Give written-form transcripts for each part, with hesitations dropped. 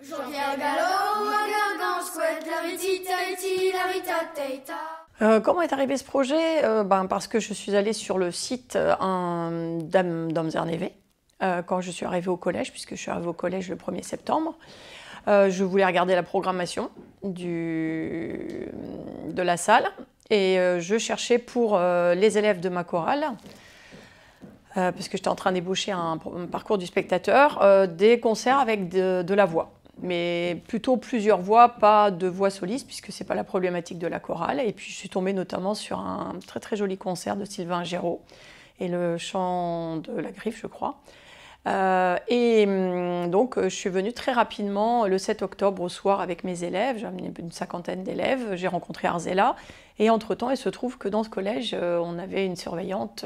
Jean-Pierre Gallo, Guingamp, Squat, la riti, taiti, la rita, taita. Comment est arrivé ce projet? Parce que je suis allée sur le site d'Amzerneve quand je suis arrivée au collège, puisque je suis arrivée au collège le 1er septembre. Je voulais regarder la programmation de la salle et je cherchais pour les élèves de ma chorale, parce que j'étais en train d'ébaucher un parcours du spectateur, des concerts avec de la voix. Mais plutôt plusieurs voix, pas de voix soliste, puisque ce n'est pas la problématique de la chorale. Et puis je suis tombée notamment sur un très très joli concert de Sylvain Géraud et le chant de la Griffe, je crois. Donc je suis venue très rapidement le 7 octobre au soir avec mes élèves, j'ai amené une 50aine d'élèves, j'ai rencontré Arzela. Et entre-temps, il se trouve que dans ce collège, on avait une surveillante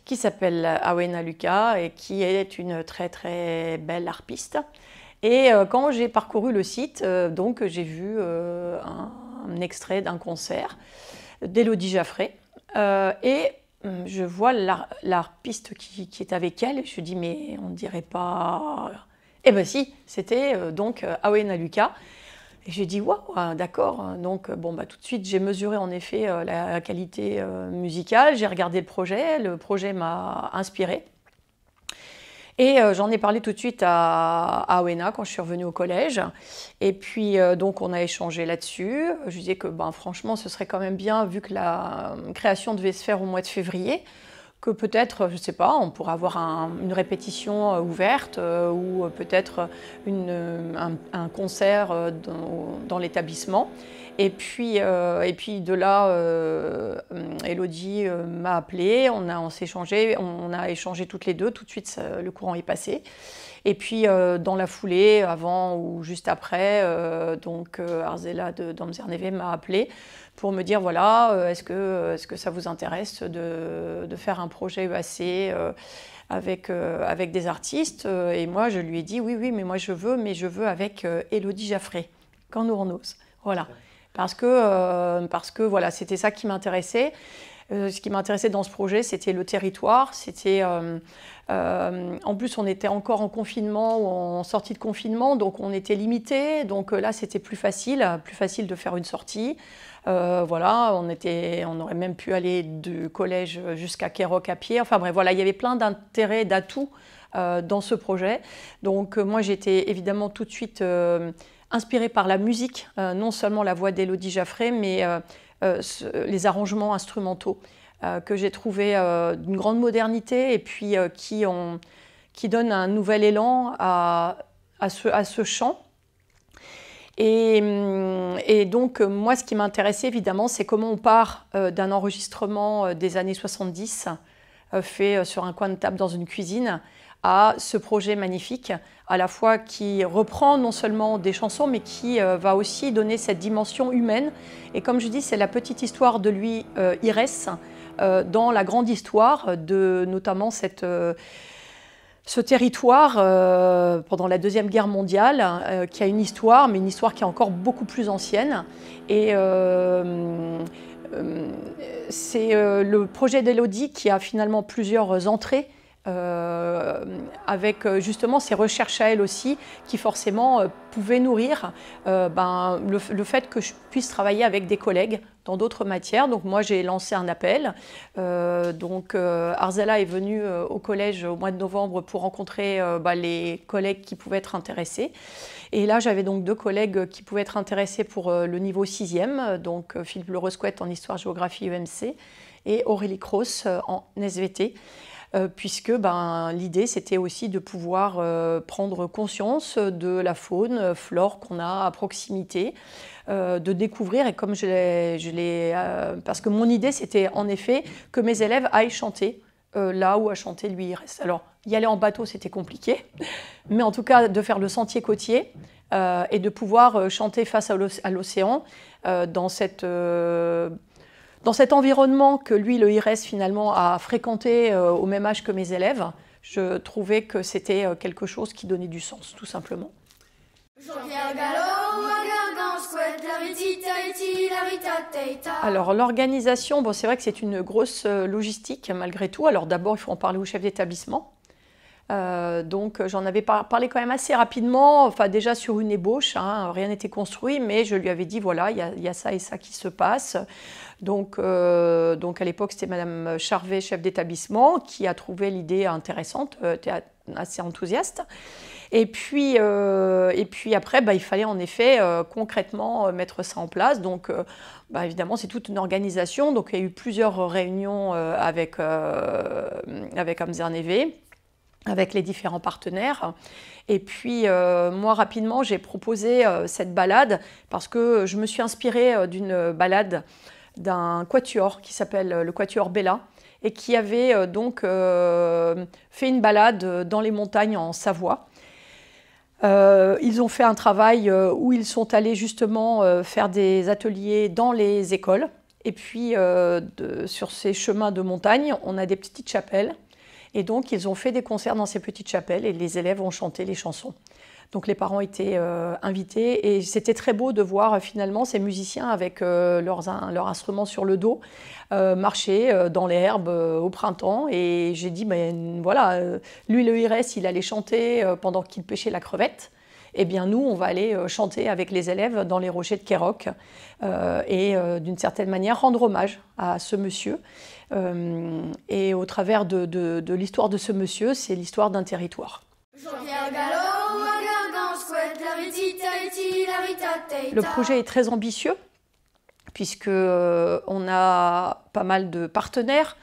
qui s'appelle Awena Luca et qui est une très très belle harpiste. Et quand j'ai parcouru le site, donc j'ai vu un extrait d'un concert d'Élodie Jaffray et je vois l'harpiste qui est avec elle et je me dis mais on ne dirait pas... Eh ben si, c'était donc Awena Luca. Et j'ai dit waouh, d'accord. Donc tout de suite j'ai mesuré en effet la qualité musicale, j'ai regardé le projet m'a inspiré. Et j'en ai parlé tout de suite à Awena quand je suis revenue au collège. Et puis donc on a échangé là-dessus. Je disais que franchement ce serait quand même bien, vu que la création devait se faire au mois de février, que peut-être, je ne sais pas, on pourrait avoir une répétition ouverte ou peut-être un concert dans l'établissement. Et puis de là, Élodie m'a appelée, on a échangé toutes les deux, tout de suite le courant est passé. Et puis dans la foulée, avant ou juste après, Arzela d'Amzerneve m'a appelée pour me dire voilà, est-ce que ça vous intéresse de faire un projet EAC avec des artistes? Et moi je lui ai dit oui, mais moi je veux avec Élodie Jaffray, Cannes-Ournoz. Voilà. Parce que voilà, c'était ça qui m'intéressait. Ce qui m'intéressait dans ce projet, c'était le territoire. En plus, on était encore en confinement ou en sortie de confinement, donc on était limité. Donc là, c'était plus facile de faire une sortie. Voilà, on aurait même pu aller du collège jusqu'à Quéroc à pied. Enfin bref, voilà, il y avait plein d'intérêts, d'atouts dans ce projet. Donc moi, j'étais évidemment tout de suite inspirée par la musique, non seulement la voix d'Élodie Jaffray, mais les arrangements instrumentaux que j'ai trouvés d'une grande modernité et puis qui donnent un nouvel élan à ce chant. Et donc, moi, ce qui m'intéressait évidemment, c'est comment on part d'un enregistrement des années 70, fait sur un coin de table dans une cuisine, à ce projet magnifique, à la fois qui reprend non seulement des chansons, mais qui va aussi donner cette dimension humaine. Et comme je dis, c'est la petite histoire de lui, Irès, dans la grande histoire de notamment ce territoire pendant la Deuxième Guerre mondiale, qui a une histoire, mais une histoire qui est encore beaucoup plus ancienne. Et c'est le projet d'Élodie qui a finalement plusieurs entrées, avec justement ces recherches à elle aussi, qui forcément pouvaient nourrir le fait que je puisse travailler avec des collègues dans d'autres matières. Donc moi j'ai lancé un appel, Arzela est venue au collège au mois de novembre pour rencontrer les collègues qui pouvaient être intéressés. Et là j'avais donc 2 collègues qui pouvaient être intéressés pour le niveau 6e, donc Philippe Lerescouët en histoire-géographie EMC et Aurélie Cross en SVT. Puisque l'idée c'était aussi de pouvoir prendre conscience de la faune, flore qu'on a à proximité, de découvrir, et comme parce que mon idée c'était en effet que mes élèves aillent chanter là où a chanté lui Irès. Alors y aller en bateau c'était compliqué, mais en tout cas de faire le sentier côtier et de pouvoir chanter face à l'océan dans cet environnement que lui, le Irès, finalement, a fréquenté au même âge que mes élèves, je trouvais que c'était quelque chose qui donnait du sens, tout simplement. Jean-Pierre Gallo, Guingamp, Squat, la riti, taiti, la rita, taita. Alors l'organisation, c'est vrai que c'est une grosse logistique malgré tout. Alors d'abord, il faut en parler au chef d'établissement. Donc j'en avais parlé quand même assez rapidement, enfin déjà sur une ébauche, hein, rien n'était construit, mais je lui avais dit voilà, il y a ça et ça qui se passe. Donc à l'époque, c'était Madame Charvet, chef d'établissement, qui a trouvé l'idée intéressante, était assez enthousiaste. Et puis après, il fallait en effet concrètement mettre ça en place. Donc évidemment, c'est toute une organisation. Donc il y a eu plusieurs réunions avec Amzer-Neve, avec les différents partenaires. Et puis moi, rapidement, j'ai proposé cette balade parce que je me suis inspirée d'une balade d'un quatuor qui s'appelle le Quatuor Bella et qui avait fait une balade dans les montagnes en Savoie. Ils ont fait un travail où ils sont allés justement faire des ateliers dans les écoles. Et puis sur ces chemins de montagne, on a des petites chapelles. Et donc ils ont fait des concerts dans ces petites chapelles et les élèves ont chanté les chansons. Donc les parents étaient invités et c'était très beau de voir finalement ces musiciens avec leurs instruments sur le dos marcher dans l'herbe au printemps. Et j'ai dit, ben voilà, lui le IRES, il allait chanter pendant qu'il pêchait la crevette. Eh bien nous, on va aller chanter avec les élèves dans les rochers de Kéroc et d'une certaine manière rendre hommage à ce monsieur. Et au travers de l'histoire de ce monsieur, c'est l'histoire d'un territoire. Le projet est très ambitieux puisque on a pas mal de partenaires.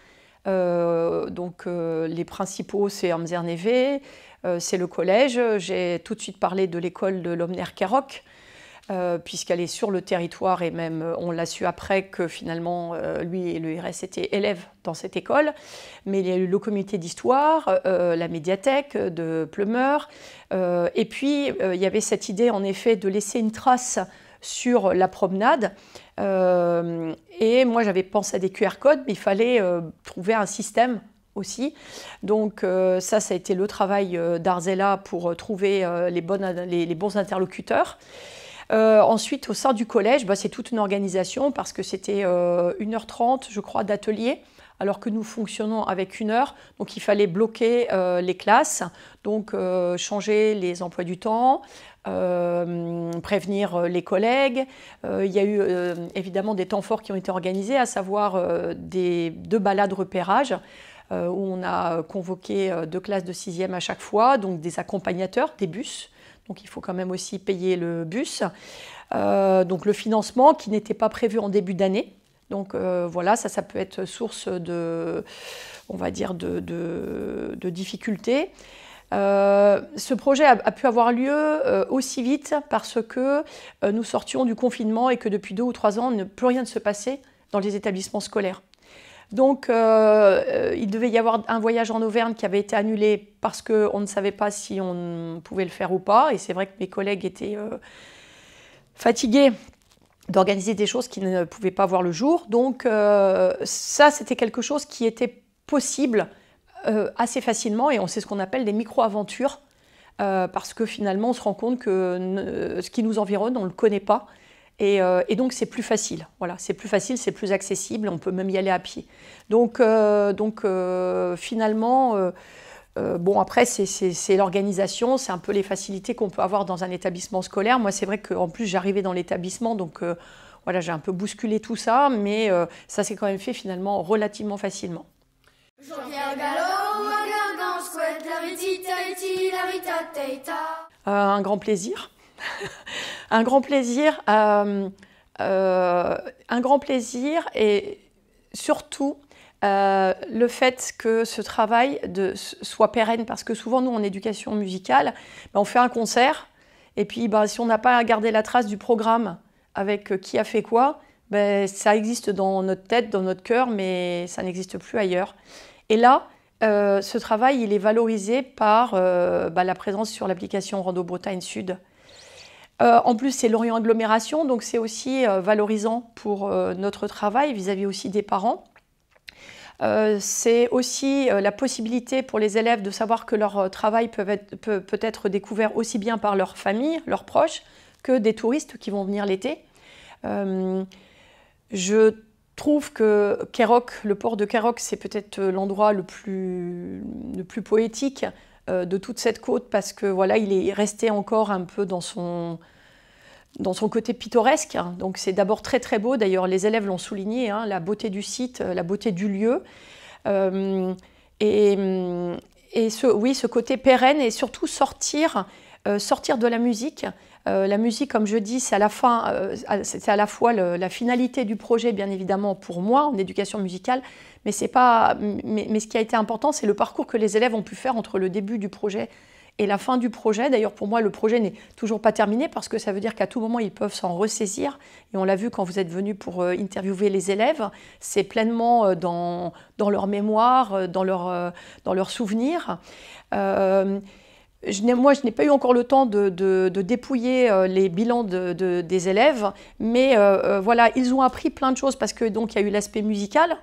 Les principaux, c'est Amzer-Neve, c'est le collège. J'ai tout de suite parlé de l'école de Lomner-Kéroc, puisqu'elle est sur le territoire et même on l'a su après que finalement lui et le IRES étaient élèves dans cette école. Mais il y a eu le comité d'histoire, la médiathèque de Pleumeur et puis il y avait cette idée en effet de laisser une trace sur la promenade et moi j'avais pensé à des QR codes mais il fallait trouver un système aussi. Donc ça a été le travail d'Arzela pour trouver les bons interlocuteurs. Ensuite, au sein du collège, c'est toute une organisation parce que c'était 1h30, je crois, d'atelier, alors que nous fonctionnons avec 1 heure. Donc, il fallait bloquer les classes, donc changer les emplois du temps, prévenir les collègues. Il y a eu évidemment des temps forts qui ont été organisés, à savoir 2 balades repérage, où on a convoqué 2 classes de 6e à chaque fois, donc des accompagnateurs, des bus. Donc il faut quand même aussi payer le bus. Donc le financement qui n'était pas prévu en début d'année. Donc voilà, ça peut être source de, on va dire, de difficultés. Ce projet a pu avoir lieu aussi vite parce que nous sortions du confinement et que depuis 2 ou 3 ans, plus rien ne se passait dans les établissements scolaires. Donc, il devait y avoir un voyage en Auvergne qui avait été annulé parce qu'on ne savait pas si on pouvait le faire ou pas. Et c'est vrai que mes collègues étaient fatigués d'organiser des choses qui ne pouvaient pas voir le jour. Donc, ça, c'était quelque chose qui était possible assez facilement. Et on sait ce qu'on appelle des micro-aventures. Parce que finalement, on se rend compte que ce qui nous environne, on ne le connaît pas. Et donc c'est plus facile, voilà, c'est plus facile, c'est plus accessible, on peut même y aller à pied. Donc finalement, bon après c'est l'organisation, c'est un peu les facilités qu'on peut avoir dans un établissement scolaire. Moi c'est vrai qu'en plus j'arrivais dans l'établissement, donc voilà, j'ai un peu bousculé tout ça, mais ça s'est quand même fait finalement relativement facilement. Un grand plaisir. Un grand plaisir et surtout le fait que ce travail soit pérenne parce que souvent nous en éducation musicale on fait un concert et puis si on n'a pas gardé la trace du programme avec qui a fait quoi, ça existe dans notre tête, dans notre cœur mais ça n'existe plus ailleurs. Et là ce travail il est valorisé par la présence sur l'application Rando Bretagne Sud. En plus, c'est Lorient Agglomération, donc c'est aussi valorisant pour notre travail vis-à-vis aussi des parents. C'est aussi la possibilité pour les élèves de savoir que leur travail peut être découvert aussi bien par leur famille, leurs proches, que des touristes qui vont venir l'été. Je trouve que Kéroc, le port de Kéroc, c'est peut-être l'endroit le plus poétique de toute cette côte parce que voilà, il est resté encore un peu dans son côté pittoresque. Donc c'est d'abord très très beau, d'ailleurs les élèves l'ont souligné, hein, la beauté du site, la beauté du lieu. Et ce côté pérenne et surtout sortir de la musique. La musique, comme je dis, c'est à la fois la finalité du projet, bien évidemment, pour moi, en éducation musicale, mais ce qui a été important, c'est le parcours que les élèves ont pu faire entre le début du projet et la fin du projet. D'ailleurs, pour moi, le projet n'est toujours pas terminé parce que ça veut dire qu'à tout moment, ils peuvent s'en ressaisir. Et on l'a vu quand vous êtes venus pour interviewer les élèves, c'est pleinement dans leur mémoire, dans leurs souvenirs. Moi, je n'ai pas eu encore le temps de dépouiller les bilans des élèves, mais voilà, ils ont appris plein de choses parce que donc il y a eu l'aspect musical.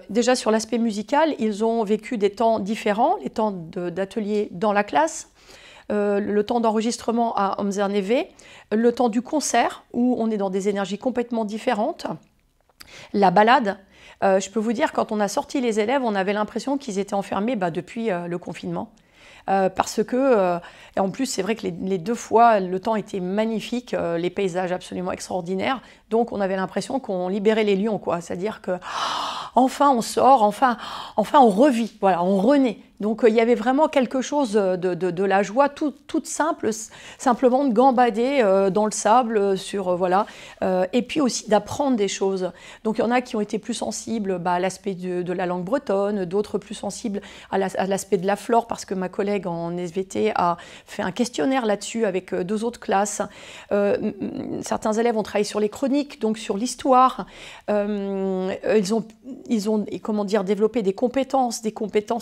Déjà sur l'aspect musical, ils ont vécu des temps différents, les temps d'atelier dans la classe, le temps d'enregistrement à Omzerneve, le temps du concert où on est dans des énergies complètement différentes, la balade. Je peux vous dire, quand on a sorti les élèves, on avait l'impression qu'ils étaient enfermés depuis le confinement. Parce que, et en plus c'est vrai que les 2 fois le temps était magnifique, les paysages absolument extraordinaires, donc on avait l'impression qu'on libérait les lions, quoi. C'est-à-dire que enfin on sort, enfin on revit, voilà, on renaît. Donc il y avait vraiment quelque chose de la joie toute simple, simplement de gambader dans le sable, voilà, et puis aussi d'apprendre des choses. Donc il y en a qui ont été plus sensibles à l'aspect de la langue bretonne, d'autres plus sensibles à l'aspect de la flore, parce que ma collègue en SVT a fait un questionnaire là-dessus avec 2 autres classes. Certains élèves ont travaillé sur les chroniques, donc sur l'histoire. Ils ont comment dire, développé des compétences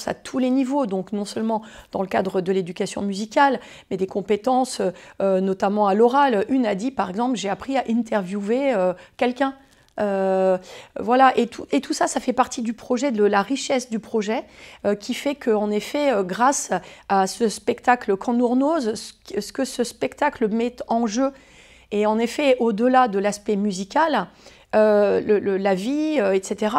à tous les niveaux, donc non seulement dans le cadre de l'éducation musicale, mais des compétences notamment à l'oral. Une a dit, par exemple, j'ai appris à interviewer quelqu'un. Voilà, et tout ça, ça fait partie du projet, de la richesse du projet, qui fait qu'en effet, grâce à ce spectacle Cannournoz, ce que ce spectacle met en jeu, et en effet, au-delà de l'aspect musical, la vie, etc.,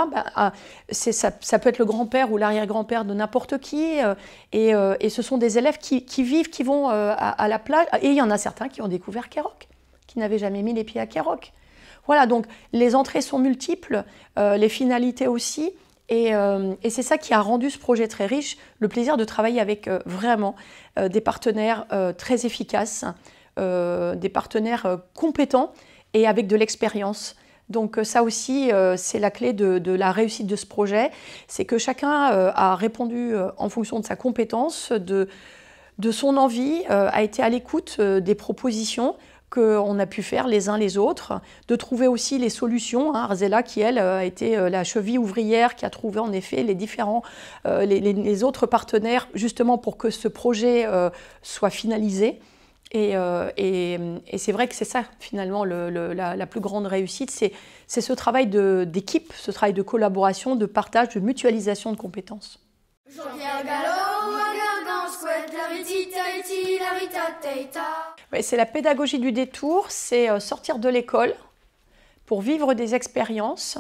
ça peut être le grand-père ou l'arrière-grand-père de n'importe qui, et ce sont des élèves qui vivent, qui vont à la plage, et il y en a certains qui ont découvert Quairoc, qui n'avaient jamais mis les pieds à Quairoc. Voilà, donc les entrées sont multiples, les finalités aussi, et c'est ça qui a rendu ce projet très riche, le plaisir de travailler avec vraiment des partenaires très efficaces, des partenaires compétents et avec de l'expérience. Donc ça aussi, c'est la clé de la réussite de ce projet, c'est que chacun a répondu en fonction de sa compétence, de son envie, a été à l'écoute des propositions qu'on a pu faire les uns les autres, de trouver aussi les solutions. Arzela, qui elle a été la cheville ouvrière, qui a trouvé en effet les différents, les autres partenaires, justement pour que ce projet soit finalisé. Et c'est vrai que c'est ça, finalement, la plus grande réussite, c'est ce travail d'équipe, ce travail de collaboration, de partage, de mutualisation de compétences. Jean-Pierre Gallo, Wagangan, Squat, la ritita, la ritata. C'est la pédagogie du détour, c'est sortir de l'école pour vivre des expériences.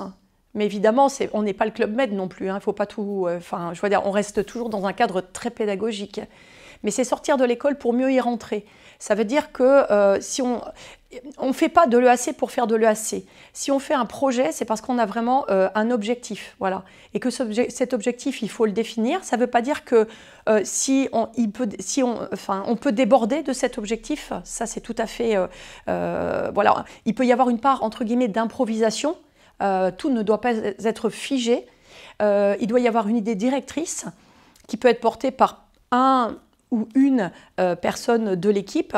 Mais évidemment, on n'est pas le Club Med non plus, il ne faut pas tout... je veux dire, on reste toujours dans un cadre très pédagogique. Mais c'est sortir de l'école pour mieux y rentrer. Ça veut dire que si on ne fait pas de l'EAC pour faire de l'EAC. Si on fait un projet, c'est parce qu'on a vraiment un objectif. Voilà. Et que cet objectif, il faut le définir. Ça ne veut pas dire que on peut déborder de cet objectif. Ça, c'est tout à fait... voilà. Il peut y avoir une part, entre guillemets, d'improvisation. Tout ne doit pas être figé. Il doit y avoir une idée directrice qui peut être portée par un ou une personne de l'équipe,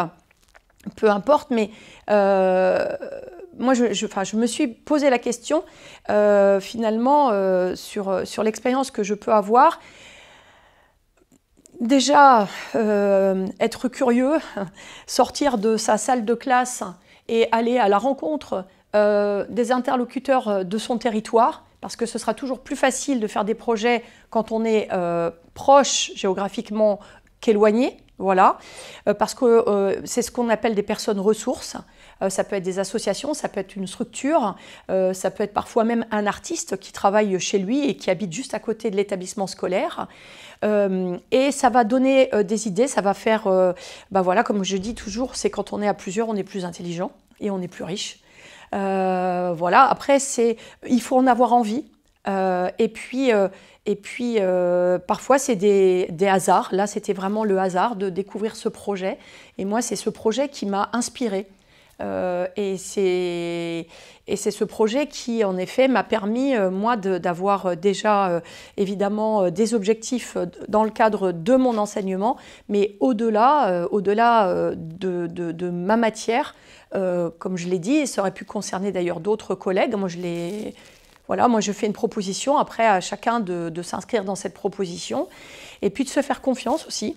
peu importe, mais moi je me suis posé la question finalement sur l'expérience que je peux avoir. Déjà, être curieux, sortir de sa salle de classe et aller à la rencontre des interlocuteurs de son territoire, parce que ce sera toujours plus facile de faire des projets quand on est proche géographiquement qu'éloigné. Voilà, parce que c'est ce qu'on appelle des personnes ressources. Ça peut être des associations, ça peut être une structure, ça peut être parfois même un artiste qui travaille chez lui et qui habite juste à côté de l'établissement scolaire. Et ça va donner des idées, ça va faire, voilà, comme je dis toujours, c'est quand on est à plusieurs, on est plus intelligent et on est plus riche. Voilà, après, il faut en avoir envie. Et puis, parfois, c'est des hasards. Là, c'était vraiment le hasard de découvrir ce projet. Et moi, c'est ce projet qui m'a inspirée. Et c'est ce projet qui, en effet, m'a permis, moi, d'avoir déjà, évidemment, des objectifs dans le cadre de mon enseignement, mais au-delà de ma matière, comme je l'ai dit, ça aurait pu concerner d'ailleurs d'autres collègues. Voilà, moi je fais une proposition, après à chacun de s'inscrire dans cette proposition et puis de se faire confiance aussi.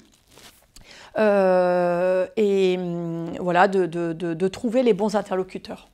Et voilà, de trouver les bons interlocuteurs.